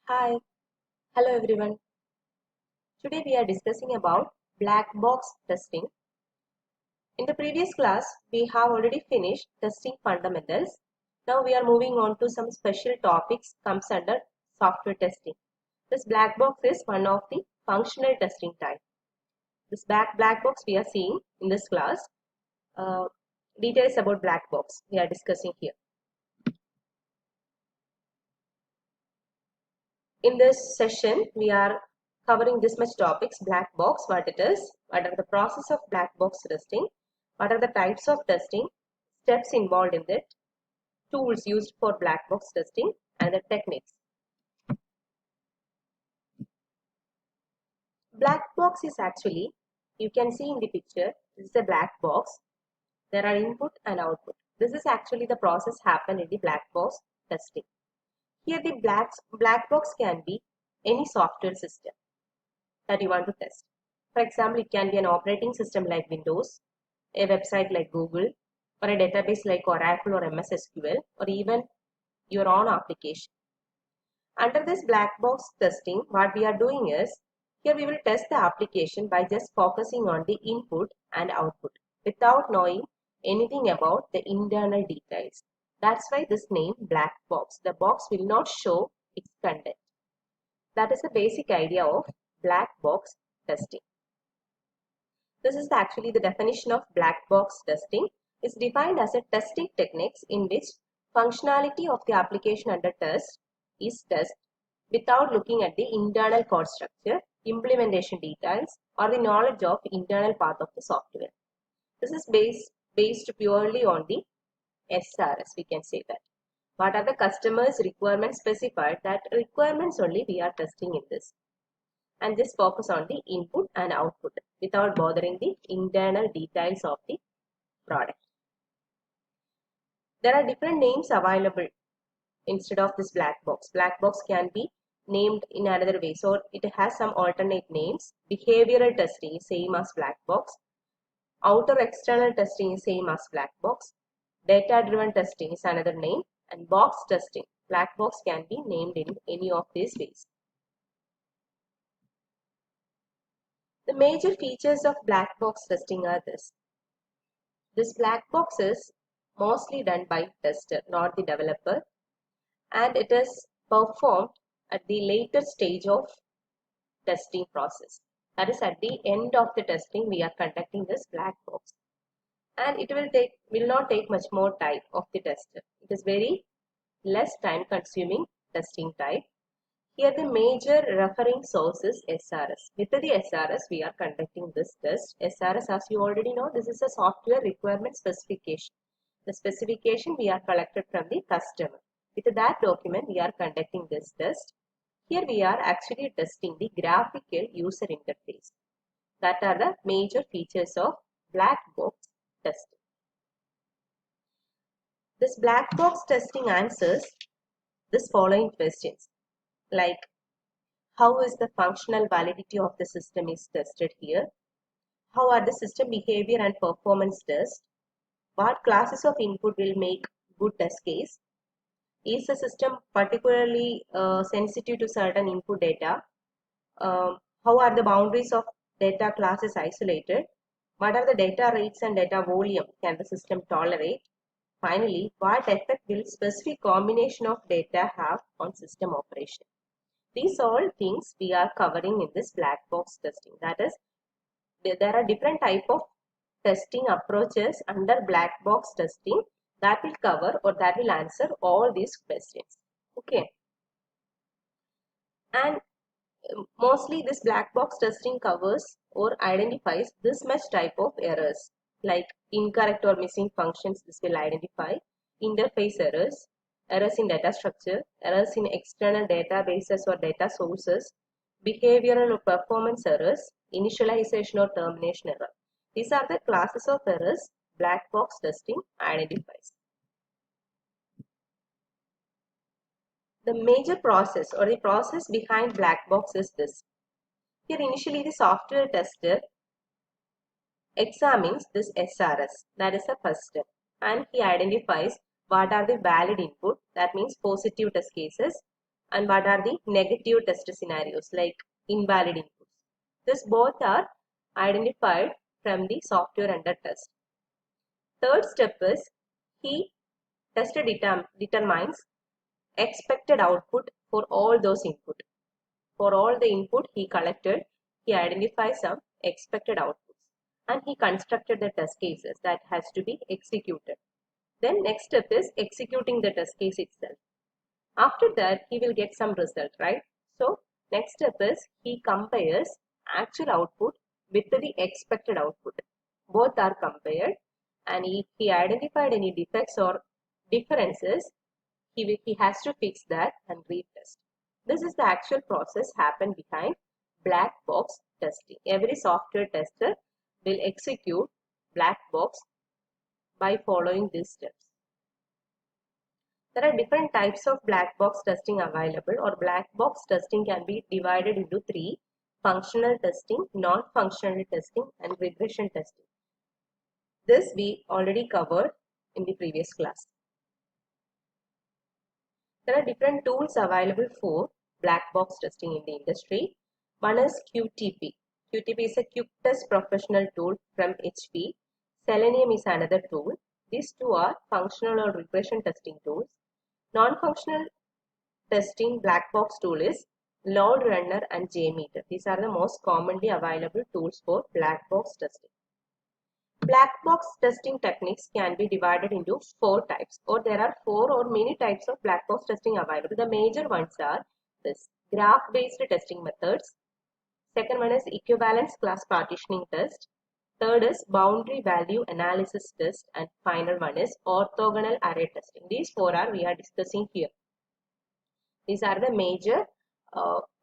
Hi, hello everyone. Today we are discussing about black box testing. In the previous class, we have already finished testing fundamentals. Now we are moving on to some special topics comes under software testing. This black box is one of the functional testing type. This black box we are seeing in this class. Uh, Details about black box we are discussing here. In this session, we are covering this much topics: black box, what it is, what are the process of black box testing, what are the types of testing, steps involved in it, tools used for black box testing, and the techniques. Black box is actually, you can see in the picture, this is a black box. There are input and output. This is actually the process happen in the black box testing. Here the black box can be any software system that you want to test. For example, it can be an operating system like Windows, a website like Google, or a database like Oracle or MS SQL, or even your own application. Under this black box testing, what we are doing is, here we will test the application by just focusing on the input and output without knowing anything about the internal details. That's why this name black box. The box will not show its content. That is the basic idea of black box testing. This is actually the definition of black box testing. It's defined as a testing techniques in which functionality of the application under test is tested without looking at the internal code structure, implementation details, or the knowledge of internal path of the software. This is based purely on the SRS, we can say that. What are the customers' requirements specified? That requirements only we are testing in this. And just focus on the input and output without bothering the internal details of the product. There are different names available instead of this black box. Black box can be named in another way. So it has some alternate names. Behavioral testing is same as black box. Outer external testing is same as black box. Data driven testing is another name. And box testing. Black box can be named in any of these ways. The major features of black box testing are this. This black box is mostly done by tester, not the developer, and it is performed at the later stage of testing process. That is, at the end of the testing, we are conducting this black box, and it will not take much more time of the tester. It is very less time consuming testing type. Here the major referring source is SRS. With the SRS, we are conducting this test. SRS, as you already know, this is a software requirement specification. The specification we are collected from the customer. With that document, we are conducting this test. Here we are actually testing the graphical user interface. That are the major features of black box testing. This black box testing answers this following questions. Like, how is the functional validity of the system is tested here? How are the system behavior and performance test? What classes of input will make good test case? Is the system particularly sensitive to certain input data? How are the boundaries of data classes isolated? What are the data rates and data volume can the system tolerate? Finally, what effect will specific combination of data have on system operation? These all things we are covering in this black box testing. That is, there are different type of testing approaches under black box testing that will cover or that will answer all these questions. Okay. And mostly this black box testing covers or identifies this much type of errors, like incorrect or missing functions. This will identify interface errors, errors in data structure, errors in external databases or data sources, behavioral or performance errors, initialization or termination error. These are the classes of errors black box testing identifies. The major process or the process behind black box is this. Here initially the software tester examines this SRS, that is the first step, and he identifies what are the valid input, that means positive test cases, and what are the negative test scenarios like invalid inputs. This both are identified from the software under test. Third step is he tester determines expected output for all those input. For all the input he collected, he identifies some expected outputs and he constructed the test cases that has to be executed. Then next step is executing the test case itself. After that, he will get some result, right? So next step is he compares actual output with the expected output. Both are compared, and if he identified any defects or differences, he has to fix that and retest. This is the actual process happen behind black box testing. Every software tester will execute black box by following these steps. There are different types of black box testing available, or black box testing can be divided into three: functional testing, non-functional testing, and regression testing. This we already covered in the previous class. There are different tools available for black box testing in the industry. One is QTP. QTP is a Quick Test Professional tool from HP. Selenium is another tool. These two are functional or regression testing tools. Non-functional testing black box tool is Load Runner and JMeter. These are the most commonly available tools for black box testing. Black box testing techniques can be divided into four types, or there are four or many types of black box testing available. The major ones are this: graph-based testing methods. Second one is equivalence class partitioning test. Third is boundary value analysis test, and final one is orthogonal array testing. These four are we are discussing here. These are the major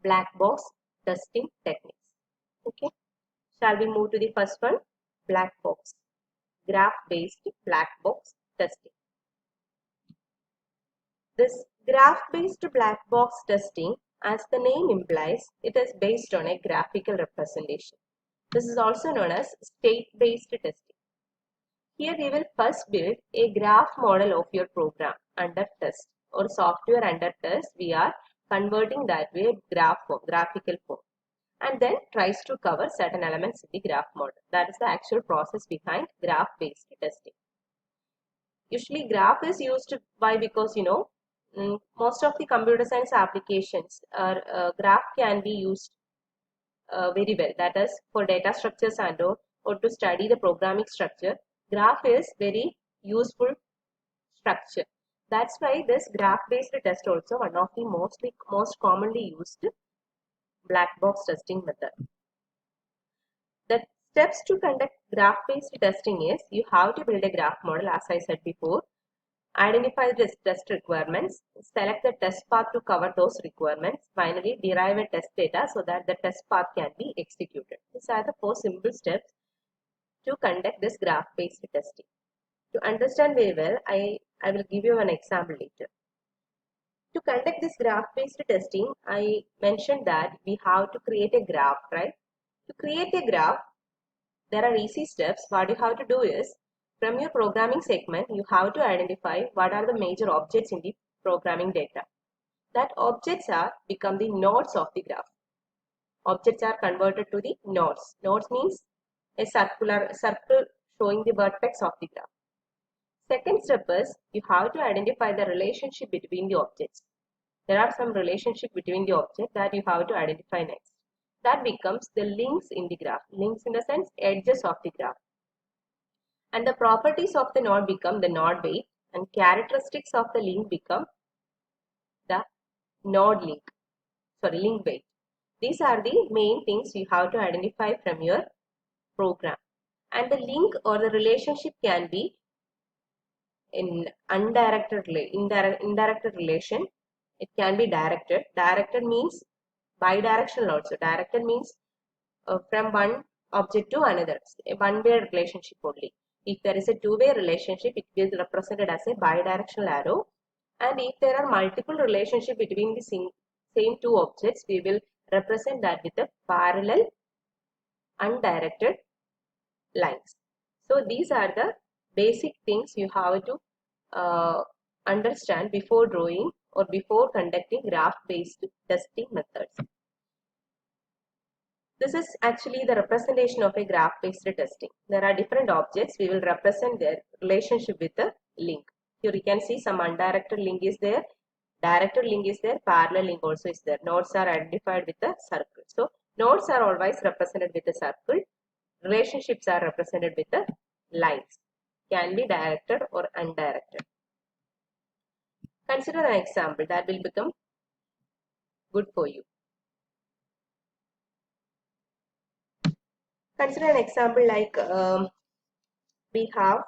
black box testing techniques. Okay, shall we move to the first one? Black box, graph-based black box testing. This graph-based black box testing, as the name implies, it is based on a graphical representation. This is also known as state-based testing. Here we will first build a graph model of your program under test, or software under test. We are converting that way graph form, graphical form, and then tries to cover certain elements in the graph model. That is the actual process behind graph-based testing. Usually graph is used because most of the computer science applications graph can be used very well. That is for data structures and or to study the programming structure. Graph is very useful structure. That's why this graph-based test also one of the most commonly used black box testing method. The steps to conduct graph-based testing is you have to build a graph model, as I said before, identify the test requirements, select the test path to cover those requirements, finally derive a test data so that the test path can be executed. These are the four simple steps to conduct this graph-based testing. To understand very well, I will give you an example later. To conduct this graph-based testing, I mentioned that we have to create a graph, right? To create a graph, there are easy steps. What you have to do is, from your programming segment, you have to identify what are the major objects in the programming data. That objects become the nodes of the graph. Objects are converted to the nodes. Nodes means a circle showing the vertex of the graph. Second step is you have to identify the relationship between the objects. There are some relationship between the object that you have to identify next. That becomes the links in the graph. Links in the sense edges of the graph. And the properties of the node become the node weight, and characteristics of the link become the link weight. These are the main things you have to identify from your program. And the link or the relationship can be in indirect relation. It can be directed. Directed means bidirectional also. Directed means from one object to another, a one-way relationship only. If there is a two-way relationship, it will be represented as a bidirectional arrow. And if there are multiple relationships between the same two objects, we will represent that with a parallel undirected lines. So these are the basic things you have to understand before drawing or before conducting graph-based testing methods. This is actually the representation of a graph-based testing. There are different objects. We will represent their relationship with a link. Here you can see some undirected link is there, directed link is there, parallel link also is there. Nodes are identified with a circle. So nodes are always represented with a circle. Relationships are represented with the lines. Can be directed or undirected. Consider an example that will become good for you. Consider an example like we have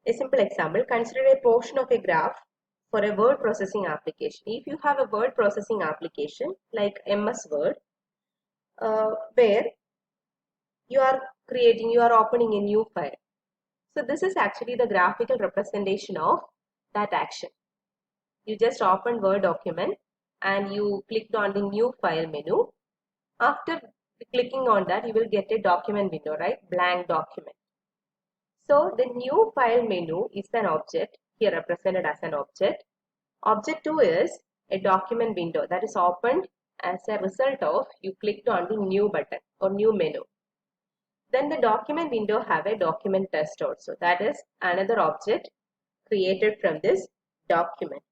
a simple example. Consider a portion of a graph for a word processing application. If you have a word processing application like MS Word, where you are opening a new file. So this is actually the graphical representation of that action. You just opened Word document and you clicked on the new file menu. After clicking on that, you will get a document window, right? Blank document. So the new file menu is an object, here represented as an object. Object 2 is a document window that is opened as a result of you clicked on the new button or new menu. Then the document window have a document test also. That is another object created from this document.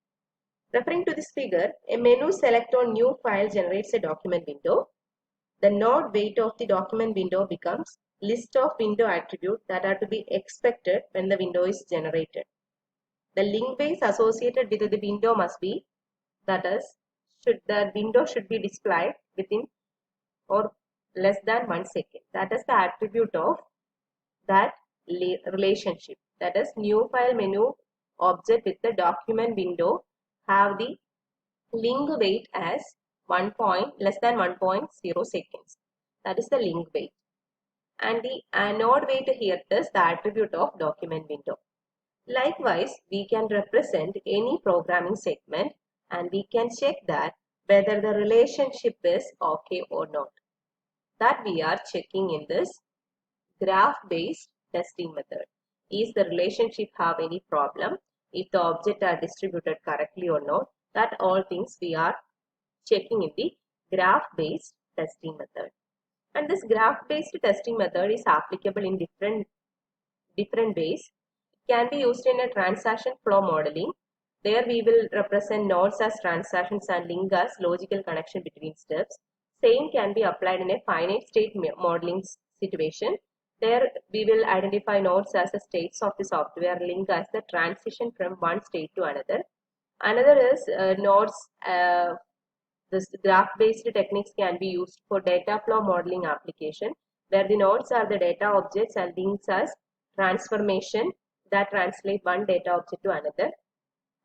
Referring to this figure, a menu select on new file generates a document window. The node weight of the document window becomes list of window attributes that are to be expected when the window is generated. The link base associated with the window must be, that is, the window should be displayed within or less than 1 second. That is the attribute of that relationship. That is, new file menu object with the document window have the link weight as less than 1.0 seconds. That is the link weight. And the node weight here is the attribute of document window. Likewise, we can represent any programming segment and we can check that whether the relationship is okay or not. That we are checking in this graph-based testing method. Is the relationship have any problem? If the objects are distributed correctly or not? That all things we are checking in the graph-based testing method. And this graph-based testing method is applicable in different ways. It can be used in a transaction flow modeling. There we will represent nodes as transactions and link as logical connection between steps. Same can be applied in a finite state modeling situation. There we will identify nodes as the states of the software, link as the transition from one state to another. Another is nodes. This graph-based techniques can be used for data flow modeling application, where the nodes are the data objects and links as transformation that translate one data object to another.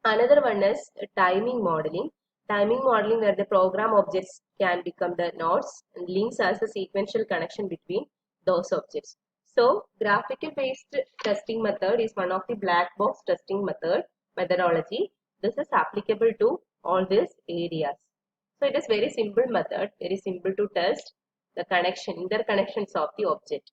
Another one is timing modeling. Timing modeling where the program objects can become the nodes and links as the sequential connection between those objects. So, graphical based testing method is one of the black box testing methodology. This is applicable to all these areas. So, it is very simple method, very simple to test the interconnections of the object.